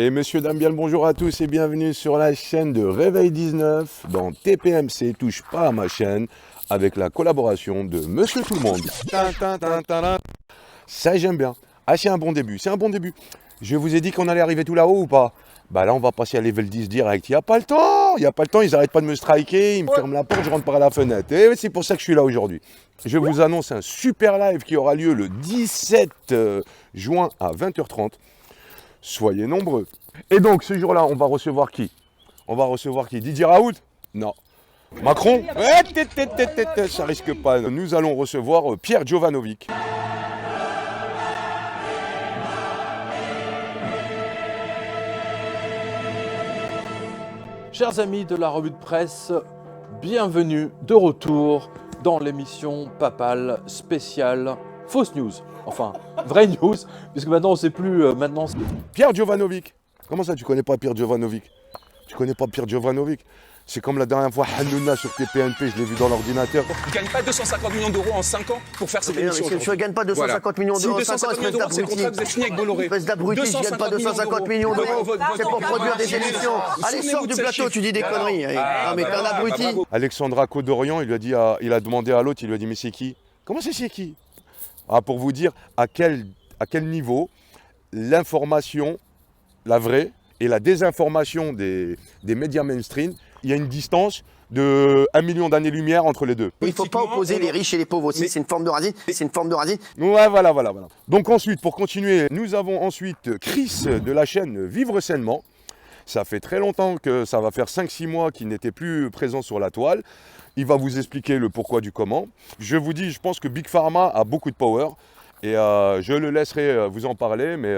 Et messieurs, dames, bien le bonjour à tous et bienvenue sur la chaîne de Réveil 19 dans TPMC Touche pas à ma chaîne avec la collaboration de Monsieur Tout le Monde. Ça j'aime bien. Ah, c'est un bon début, c'est un bon début. Je vous ai dit qu'on allait arriver tout là-haut ou pas? Bah là on va passer à level 10 direct. Il n'y a pas le temps, ils n'arrêtent pas de me striker, ils me ferment la porte, je rentre par la fenêtre. Et c'est pour ça que je suis là aujourd'hui. Je vous annonce un super live qui aura lieu le 17 juin à 20h30. Soyez nombreux. Et donc ce jour-là, on va recevoir qui? On va recevoir qui? Didier Raoult? Non. Macron? Ça risque pas. Nous allons recevoir Pierre Jovanovic. Chers amis de la revue de presse, bienvenue de retour dans l'émission papale spéciale Fausse News. Enfin, vraie news, puisque maintenant on ne sait plus. Pierre Jovanovic. Comment ça, tu connais pas Pierre Jovanovic? Tu connais pas Pierre Jovanovic? C'est comme la dernière fois, Hanouna sur TPNP, je l'ai vu dans l'ordinateur. Tu ne gagnes pas 250 millions d'euros en 5 ans pour faire cette émission. Tu ne gagnes pas 250 millions d'euros en 5 ans, espèce d'abruti. Vous êtes fini avec Bolloré. Espèce d'abruti, tu ne gagnes pas 250 millions d'euros. C'est pour produire des émissions. Allez, sors du plateau, tu dis des conneries. Non, mais t'es un abruti. Alexandra Codorian, il a demandé à l'autre, il lui a dit, mais c'est qui? Comment c'est qui? Ah, pour vous dire à quel niveau l'information, la vraie, et la désinformation des médias mainstream, il y a une distance de 1 million d'années-lumière entre les deux. Il ne faut pas opposer les riches et les pauvres aussi, c'est une forme de racisme. Ouais, voilà. Donc ensuite, pour continuer, nous avons ensuite Chris de la chaîne Vivre Sainement. Ça fait très longtemps que ça va faire 5-6 mois qu'il n'était plus présent sur la toile. Il va vous expliquer le pourquoi du comment. Je vous dis, je pense que Big Pharma a beaucoup de power. Et je le laisserai vous en parler, mais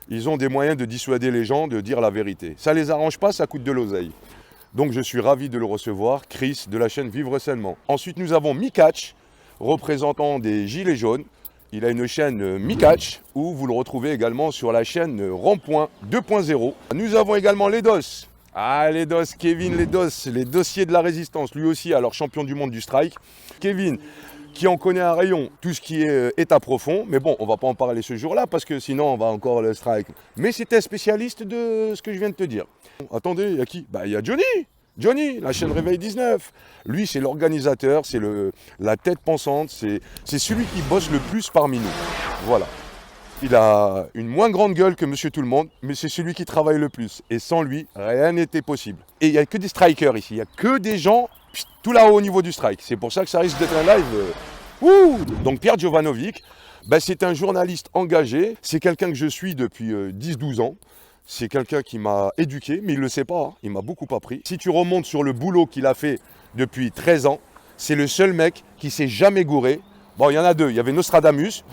ils ont des moyens de dissuader les gens de dire la vérité. Ça ne les arrange pas, ça coûte de l'oseille. Donc je suis ravi de le recevoir, Chris de la chaîne Vivre Sainement. Ensuite, nous avons Mikatch, représentant des Gilets jaunes. Il a une chaîne Mikatch, où vous le retrouvez également sur la chaîne Rond-Point 2.0. Nous avons également Ledos. Ah, Ledos, Kevin Ledos, les dossiers de la résistance, lui aussi, alors champion du monde du strike. Kevin, qui en connaît un rayon, tout ce qui est état profond. Mais bon, on ne va pas en parler ce jour-là, parce que sinon, on va encore le strike. Mais c'est un spécialiste de ce que je viens de te dire. Attendez, il y a qui? Bah, il y a Johnny, la chaîne Réveil 19. Lui, c'est l'organisateur, c'est la tête pensante, c'est celui qui bosse le plus parmi nous. Voilà. Il a une moins grande gueule que Monsieur Tout le Monde, mais c'est celui qui travaille le plus. Et sans lui, rien n'était possible. Et il n'y a que des strikers ici, il n'y a que des gens tout là-haut au niveau du strike. C'est pour ça que ça risque d'être un live. Donc Pierre Jovanovic, c'est un journaliste engagé. C'est quelqu'un que je suis depuis 10-12 ans. C'est quelqu'un qui m'a éduqué, mais il ne le sait pas, hein. Il m'a beaucoup appris. Si tu remontes sur le boulot qu'il a fait depuis 13 ans, c'est le seul mec qui s'est jamais gouré. Bon, il y en a deux, il y avait Nostradamus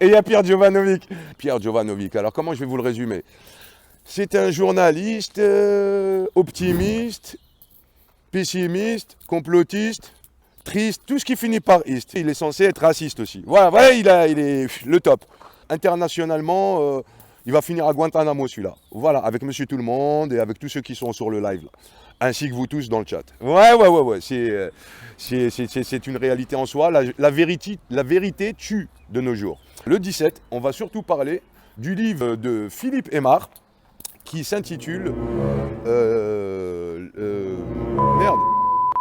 et il y a Pierre Jovanovic. Pierre Jovanovic, alors comment je vais vous le résumer? C'est un journaliste optimiste, pessimiste, complotiste, triste, tout ce qui finit par iste. Il est censé être raciste aussi. Voilà, il est le top. Internationalement... il va finir à Guantanamo celui-là. Voilà, avec Monsieur Tout le Monde et avec tous ceux qui sont sur le live. Là. Ainsi que vous tous dans le chat. Ouais. C'est une réalité en soi. La vérité tue de nos jours. Le 17, on va surtout parler du livre de Philippe Aymar qui s'intitule...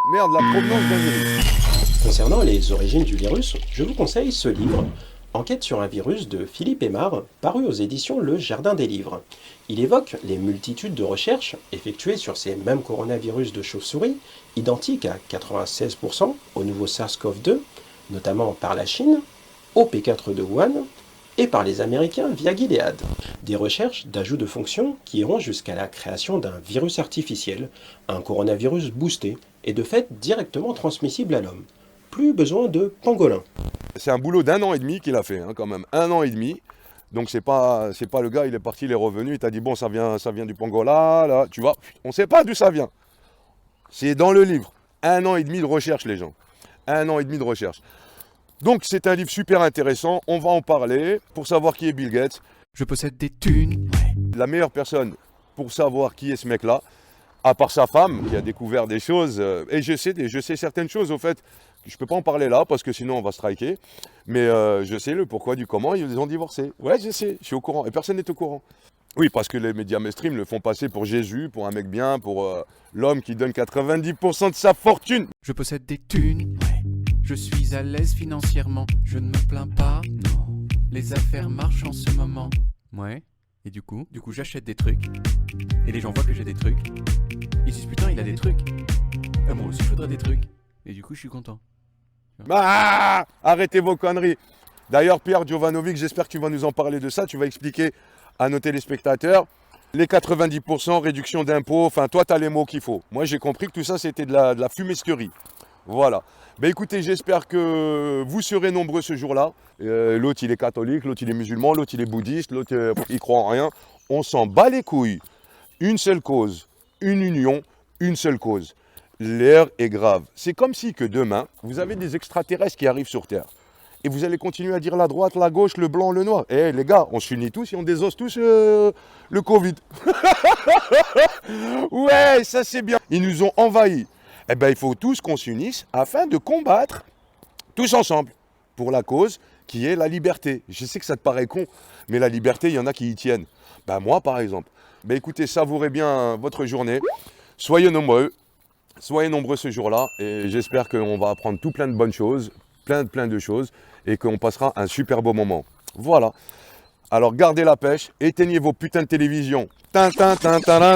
Merde, la provenance d'un virus. Concernant les origines du virus, je vous conseille ce livre. Enquête sur un virus de Philippe Aymar, paru aux éditions Le Jardin des Livres. Il évoque les multitudes de recherches effectuées sur ces mêmes coronavirus de chauve-souris, identiques à 96% au nouveau SARS-CoV-2, notamment par la Chine, au P4 de Wuhan, et par les Américains via Gilead. Des recherches d'ajout de fonctions qui iront jusqu'à la création d'un virus artificiel, un coronavirus boosté, et de fait directement transmissible à l'homme. Plus besoin de pangolin. C'est un boulot d'1 an et demi qu'il a fait, hein, quand même. 1 an et demi. Donc c'est pas le gars, il est parti, il est revenu, il t'a dit bon ça vient du pangolin, là, tu vois. On sait pas d'où ça vient. C'est dans le livre. 1 an et demi de recherche, les gens. 1 an et demi de recherche. Donc c'est un livre super intéressant, on va en parler pour savoir qui est Bill Gates. Je possède des thunes. La meilleure personne pour savoir qui est ce mec-là, à part sa femme qui a découvert des choses, et je sais certaines choses au fait. Je ne peux pas en parler là parce que sinon on va striker. Mais je sais le pourquoi du comment, ils ont divorcé. Ouais, je sais, je suis au courant. Et personne n'est au courant. Oui, parce que les médias mainstream le font passer pour Jésus, pour un mec bien, pour l'homme qui donne 90% de sa fortune. Je possède des thunes, ouais. Je suis à l'aise financièrement, je ne me plains pas, non. Les affaires marchent en ce moment. Ouais. Et du coup j'achète des trucs. Et les gens voient que j'ai des trucs. Ils disent putain, il a des trucs. Moi aussi je voudrais des trucs. Et du coup je suis content. Ah, arrêtez vos conneries. D'ailleurs, Pierre Jovanovic, j'espère que tu vas nous en parler de ça. Tu vas expliquer à nos téléspectateurs les 90%, réduction d'impôts. Enfin, toi, tu as les mots qu'il faut. Moi, j'ai compris que tout ça, c'était de la fumisterie. Voilà. Ben écoutez, j'espère que vous serez nombreux ce jour-là. L'autre, il est catholique, l'autre, il est musulman, l'autre, il est bouddhiste, l'autre, il croit en rien. On s'en bat les couilles. Une seule cause, une union, une seule cause. L'heure est grave. C'est comme si que demain, vous avez des extraterrestres qui arrivent sur Terre. Et vous allez continuer à dire la droite, la gauche, le blanc, le noir. Eh les gars, on s'unit tous et on désosse tous le Covid. Ouais, ça c'est bien. Ils nous ont envahis. Eh bien, il faut tous qu'on s'unisse afin de combattre tous ensemble pour la cause qui est la liberté. Je sais que ça te paraît con, mais la liberté, il y en a qui y tiennent. Ben moi, par exemple. Ben écoutez, savourez bien votre journée. Soyez nombreux ce jour-là. Et j'espère qu'on va apprendre tout plein de bonnes choses, plein de choses, et qu'on passera un super beau moment. Voilà. Alors gardez la pêche, éteignez vos putains de télévisions. Tin, tin, tin, tin, tin.